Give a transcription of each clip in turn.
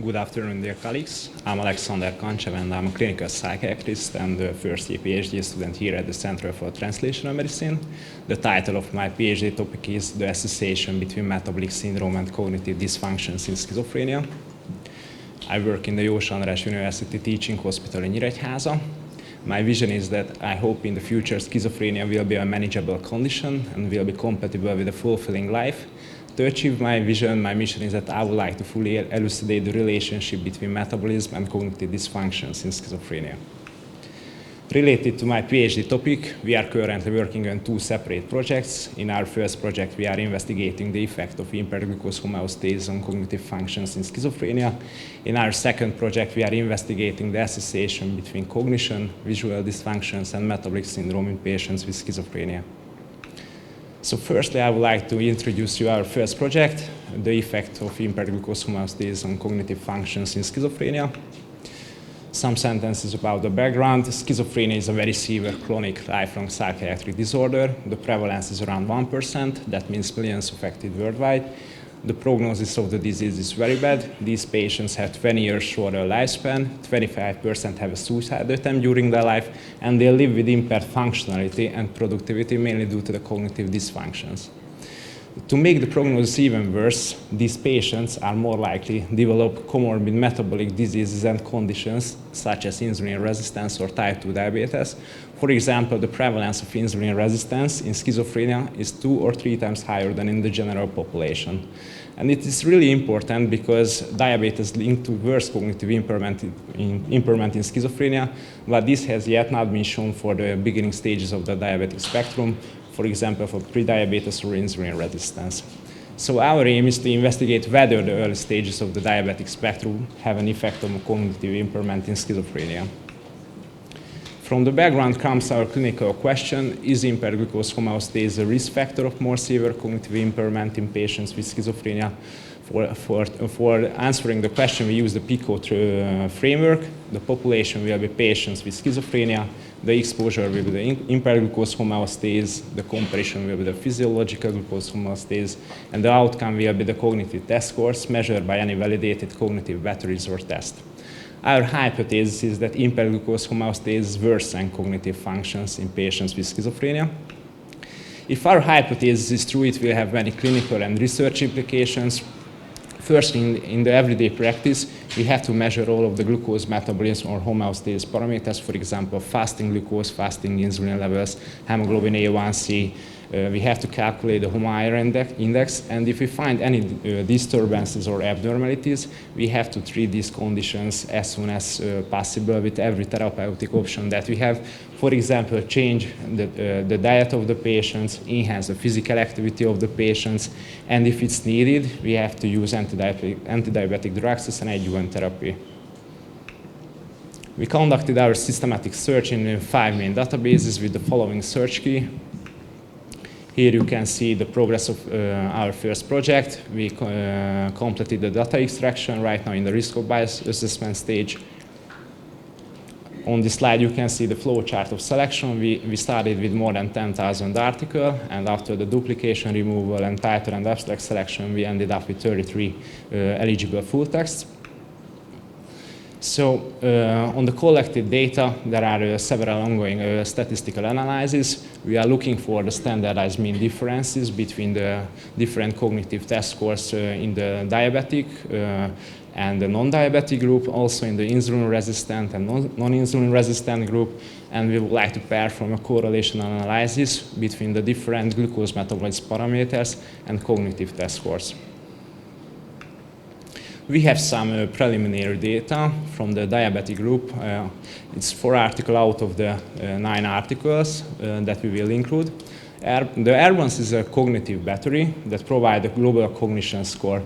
Good afternoon, dear colleagues. I'm Alexander Kanchev, and I'm a clinical psychiatrist and a first-year PhD student here at the Center for Translational Medicine. The title of my PhD topic is the association between metabolic syndrome and cognitive dysfunctions in schizophrenia. I work in the Jós András University Teaching Hospital in Nyíregyháza. My vision is that I hope in the future schizophrenia will be a manageable condition and will be compatible with a fulfilling life. To achieve my vision, my mission is that I would like to fully elucidate the relationship between metabolism and cognitive dysfunctions in schizophrenia. Related to my PhD topic, we are currently working on two separate projects. In our first project, we are investigating the effect of impaired glucose homeostasis on cognitive functions in schizophrenia. In our second project, we are investigating the association between cognition, visual dysfunctions, and metabolic syndrome in patients with schizophrenia. So firstly, I would like to introduce you our first project, the effect of impaired glucose homeostasis on cognitive functions in schizophrenia. Some sentences about the background. Schizophrenia is a very severe chronic lifelong psychiatric disorder. The prevalence is around 1%. That means millions affected worldwide. The prognosis of the disease is very bad. These patients have 20 years shorter lifespan, 25% have a suicide attempt during their life, and they live with impaired functionality and productivity, mainly due to the cognitive dysfunctions. To make the prognosis even worse, these patients are more likely to develop comorbid metabolic diseases and conditions such as insulin resistance or type 2 diabetes. For example, the prevalence of insulin resistance in schizophrenia is 2 or 3 times higher than in the general population. And it is really important because diabetes linked to worse cognitive impairment in schizophrenia, but this has yet not been shown for the beginning stages of the diabetic spectrum, for example, for prediabetes or insulin resistance. So our aim is to investigate whether the early stages of the diabetic spectrum have an effect on cognitive impairment in schizophrenia. From the background comes our clinical question: is impaired glucose homeostasis a risk factor of more severe cognitive impairment in patients with schizophrenia? For answering the question, we use the PICO framework. The population will be patients with schizophrenia, the exposure will be the impaired glucose homeostasis, the comparison will be the physiological glucose homeostasis, and the outcome will be the cognitive test scores measured by any validated cognitive batteries or test. Our hypothesis is that impaired glucose homeostasis worsens cognitive functions in patients with schizophrenia. If our hypothesis is true, it will have many clinical and research implications. First, in the everyday practice, we have to measure all of the glucose metabolism or homeostasis parameters, for example, fasting glucose, fasting insulin levels, hemoglobin A1C. We have to calculate the homoiron index, and if we find any disturbances or abnormalities, we have to treat these conditions as soon as possible with every therapeutic option that we have. For example, change the diet of the patients, enhance the physical activity of the patients, and if it's needed, we have to use antidiabetic drugs as an adjuvant therapy. We conducted our systematic search in 5 main databases with the following search key. Here you can see the progress of our first project. We completed the data extraction right now in the risk of bias assessment stage. On this slide, you can see the flowchart of selection. We started with more than 10,000 articles, and after the duplication removal and title and abstract selection, we ended up with 33 eligible full texts. So on the collected data, there are several ongoing statistical analyses. We are looking for the standardized mean differences between the different cognitive test scores in the diabetic and the non-diabetic group, also in the insulin-resistant and non-insulin-resistant group, and we would like to perform a correlation analysis between the different glucose metabolism parameters and cognitive test scores. We have some preliminary data from the diabetic group. It's 4 articles out of the 9 articles that we will include. The R1 is a cognitive battery that provides a global cognition score.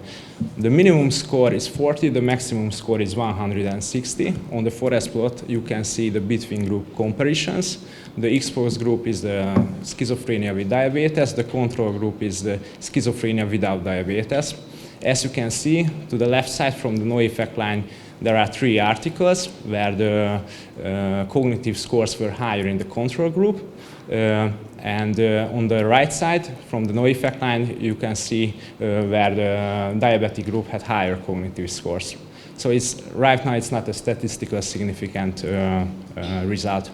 The minimum score is 40, the maximum score is 160. On the forest plot, you can see the between group comparisons. The exposed group is the schizophrenia with diabetes. The control group is the schizophrenia without diabetes. As you can see, to the left side from the no effect line, there are 3 articles where the cognitive scores were higher in the control group. And on the right side, from the no effect line, you can see where the diabetic group had higher cognitive scores. So right now it's not a statistically significant result.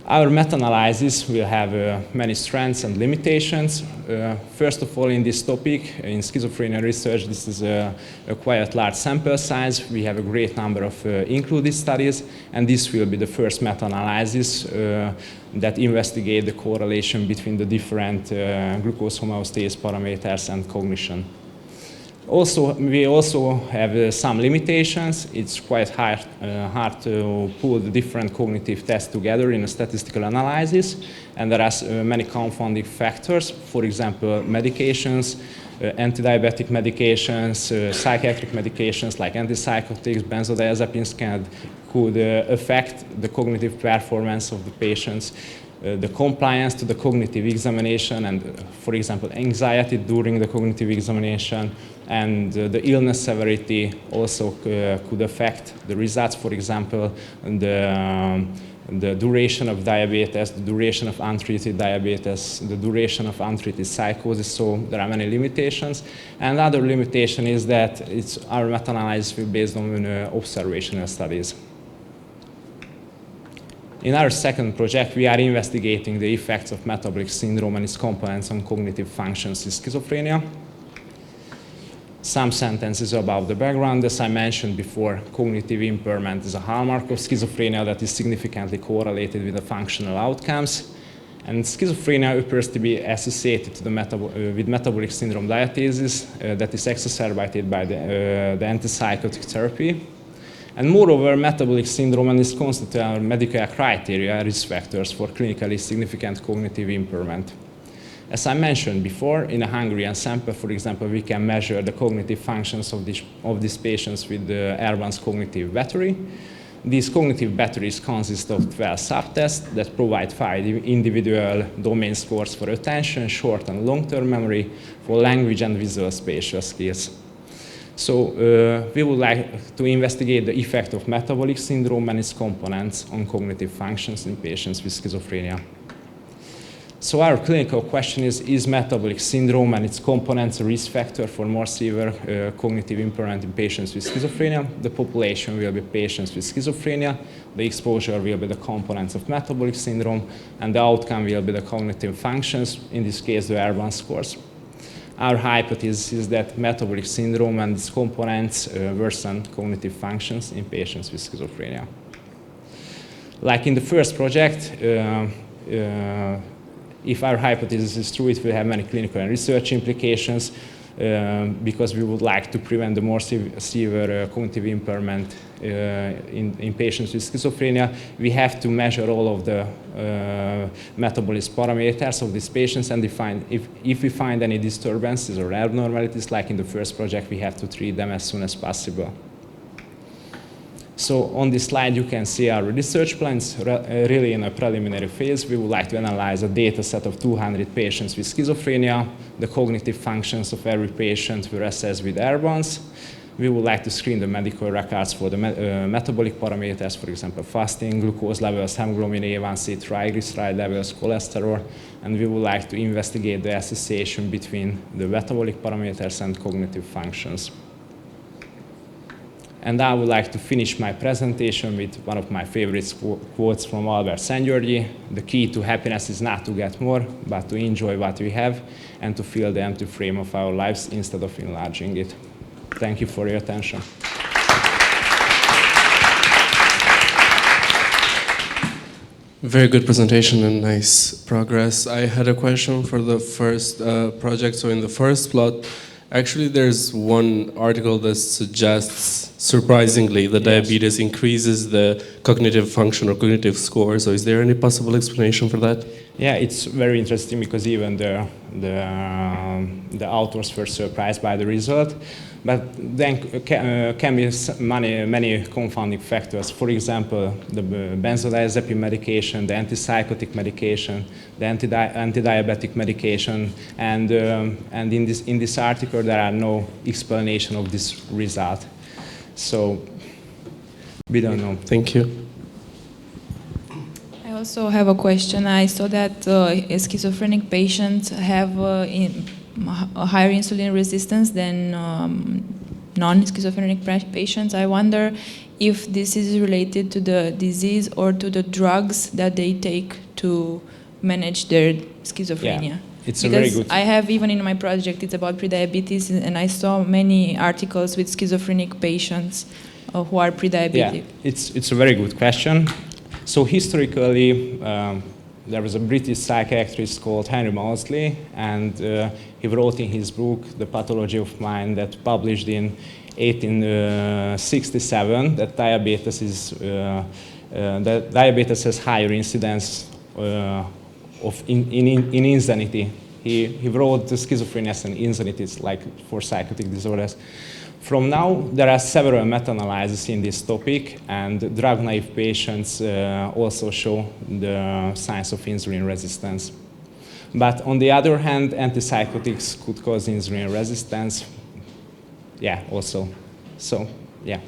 Our meta-analysis will have many strengths and limitations. First of all, in this topic, in schizophrenia research, this is a quite large sample size. We have a great number of included studies, and this will be the first meta-analysis that investigate the correlation between the different glucose homeostasis parameters and cognition. We also have some limitations. It's quite hard to pull the different cognitive tests together in a statistical analysis, and there are many confounding factors. For example, medications, anti-diabetic medications, psychiatric medications like antipsychotics, benzodiazepines could affect the cognitive performance of the patients. The compliance to the cognitive examination and, for example, anxiety during the cognitive examination, and the illness severity also could affect the results. For example, the duration of diabetes, the duration of untreated diabetes, the duration of untreated psychosis. So there are many limitations. And another limitation is that our meta-analysis will be based on observational studies. In our second project, we are investigating the effects of metabolic syndrome and its components on cognitive functions in schizophrenia. Some sentences about the background. As I mentioned before, cognitive impairment is a hallmark of schizophrenia that is significantly correlated with the functional outcomes. And schizophrenia appears to be associated to with metabolic syndrome diathesis that is exacerbated by the antipsychotic therapy. And moreover, metabolic syndrome is constituted medical criteria risk factors for clinically significant cognitive impairment. As I mentioned before, in a Hungarian sample, for example, we can measure the cognitive functions of these patients with the Airban's cognitive battery. These cognitive batteries consist of 12 subtests that provide 5 individual domain scores for attention, short and long-term memory, for language and visual spatial skills. So we would like to investigate the effect of metabolic syndrome and its components on cognitive functions in patients with schizophrenia. So our clinical question is metabolic syndrome and its components a risk factor for more severe cognitive impairment in patients with schizophrenia? The population will be patients with schizophrenia, the exposure will be the components of metabolic syndrome, and the outcome will be the cognitive functions, in this case the R1 scores. Our hypothesis is that metabolic syndrome and its components worsen cognitive functions in patients with schizophrenia. Like in the first project, if our hypothesis is true, it will have many clinical and research implications because we would like to prevent the more severe cognitive impairment in patients with schizophrenia. We have to measure all of the metabolism parameters of these patients, and if we find any disturbances or abnormalities, like in the first project, we have to treat them as soon as possible. So on this slide, you can see our research plans. Really in a preliminary phase, we would like to analyze a data set of 200 patients with schizophrenia. The cognitive functions of every patient were assessed with R1s. We would like to screen the medical records for the metabolic parameters, for example, fasting, glucose levels, hemoglobin A1C, triglyceride levels, cholesterol, and we would like to investigate the association between the metabolic parameters and cognitive functions. And I would like to finish my presentation with one of my favorite quotes from Albert Szent-Györgyi. The key to happiness is not to get more, but to enjoy what we have and to fill the empty frame of our lives instead of enlarging it. Thank you for your attention. Very good presentation and nice progress. I had a question for the first project. So in the first plot, actually there's one article that suggests, surprisingly, that diabetes increases the cognitive function or cognitive score. So is there any possible explanation for that? Yeah, it's very interesting because even the authors were surprised by the result. But then can be many confounding factors. For example, the benzodiazepine medication, the antipsychotic medication, the anti-diabetic medication, and in this article there are no explanation of this result. So we don't know. Thank you. I also have a question. I saw that schizophrenic patients have a higher insulin resistance than non-schizophrenic patients. I wonder if this is related to the disease or to the drugs that they take to manage their schizophrenia. Yeah, it's a very good. I have, even in my project, it's about prediabetes, and I saw many articles with schizophrenic patients who are prediabetic. Yeah, it's a very good question. So historically, there was a British psychiatrist called Henry Maudsley, and he wrote in his book, The Pathology of Mind, that published in 1867, that diabetes has higher incidence in insanity. He wrote the schizophrenia and insanities, like for psychotic disorders. From now, there are several meta-analyses in this topic, and drug-naive patients also show the signs of insulin resistance. But on the other hand, antipsychotics could cause insulin resistance. Yeah, also. So, yeah.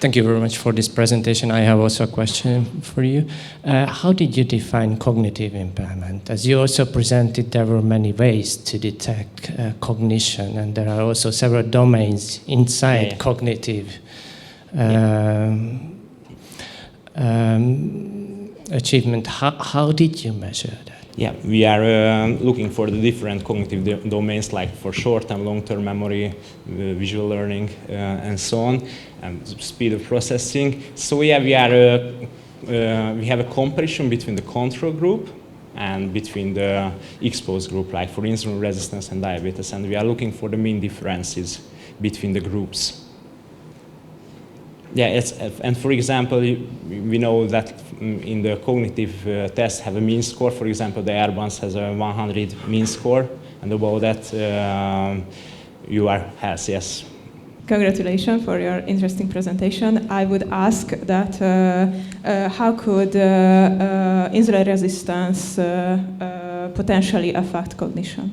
Thank you very much for this presentation. I have also a question for you. How did you define cognitive impairment? As you also presented, there were many ways to detect cognition, and there are also several domains inside cognitive achievement. How did you measure that? Yeah, we are looking for the different cognitive domains, like for short-term, long-term memory, visual learning, and so on, and speed of processing. So yeah, we have a comparison between the control group and between the exposed group, like for insulin resistance and diabetes, and we are looking for the mean differences between the groups. Yeah, and for example, we know that in the cognitive tests have a mean score. For example, the Airbus has a 100 mean score, and above that, you are healthy, yes. Congratulations for your interesting presentation. I would ask that how could insulin resistance potentially affect cognition?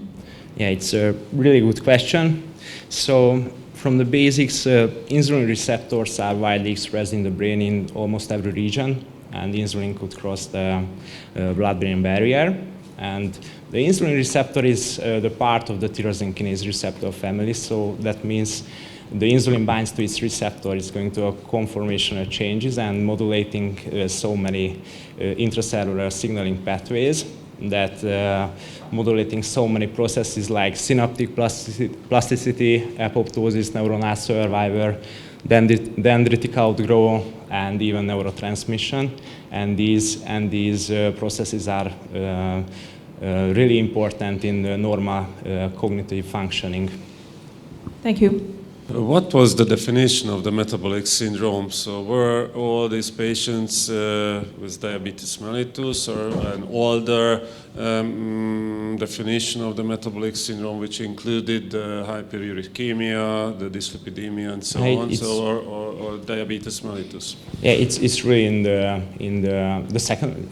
Yeah, it's a really good question. So, from the basics, insulin receptors are widely expressed in the brain in almost every region, and insulin could cross the blood-brain barrier. And the insulin receptor is the part of the tyrosine kinase receptor family, so that means the insulin binds to its receptor, it's going to conformational changes and modulating so many intracellular signaling pathways that modulating so many processes like synaptic plasticity, apoptosis, neuronal survival, dendritic outgrowth, and even neurotransmission. And these processes are really important in the normal cognitive functioning. Thank you. What was the definition of the metabolic syndrome? So were all these patients with diabetes mellitus, or an older definition of the metabolic syndrome, which included hyperuricemia, the dyslipidemia, and so on, or diabetes mellitus? Yeah, it's really in the second,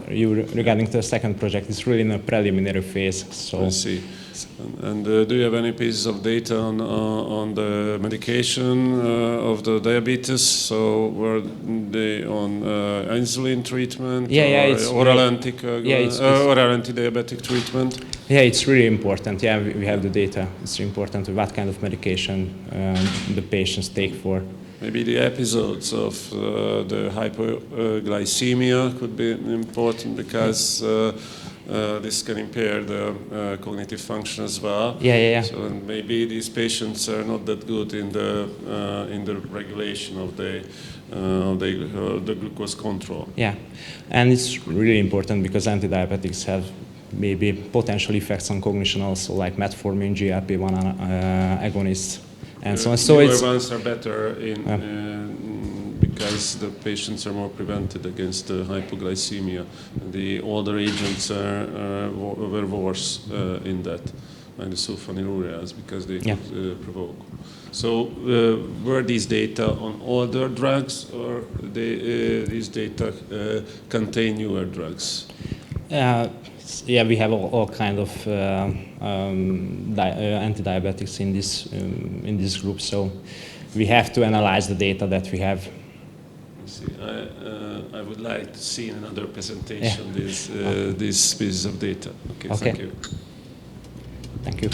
regarding the second project, it's really in a preliminary phase. So I see. And do you have any pieces of data on the medication of the diabetes? So were they on insulin treatment, oral anti-diabetic treatment? Yeah, it's really important. Yeah, we have the data. It's important what kind of medication the patients take for. Maybe the episodes of the hypoglycemia could be important, because this can impair the cognitive function as well. Yeah. So maybe these patients are not that good in the regulation of the glucose control. Yeah, and it's really important because antidiabetics have maybe potential effects on cognition also, like metformin, GLP-1 agonists, and so on. So newer ones are better because the patients are more prevented against hypoglycemia. The older agents were worse in that, and the sulfonylureas, because they could provoke. So were these data on older drugs, or these data contain newer drugs? Yeah, we have all kind of antidiabetics in this group, so we have to analyze the data that we have. I would like to see in another presentation these pieces of data. Okay, thank you. Thank you.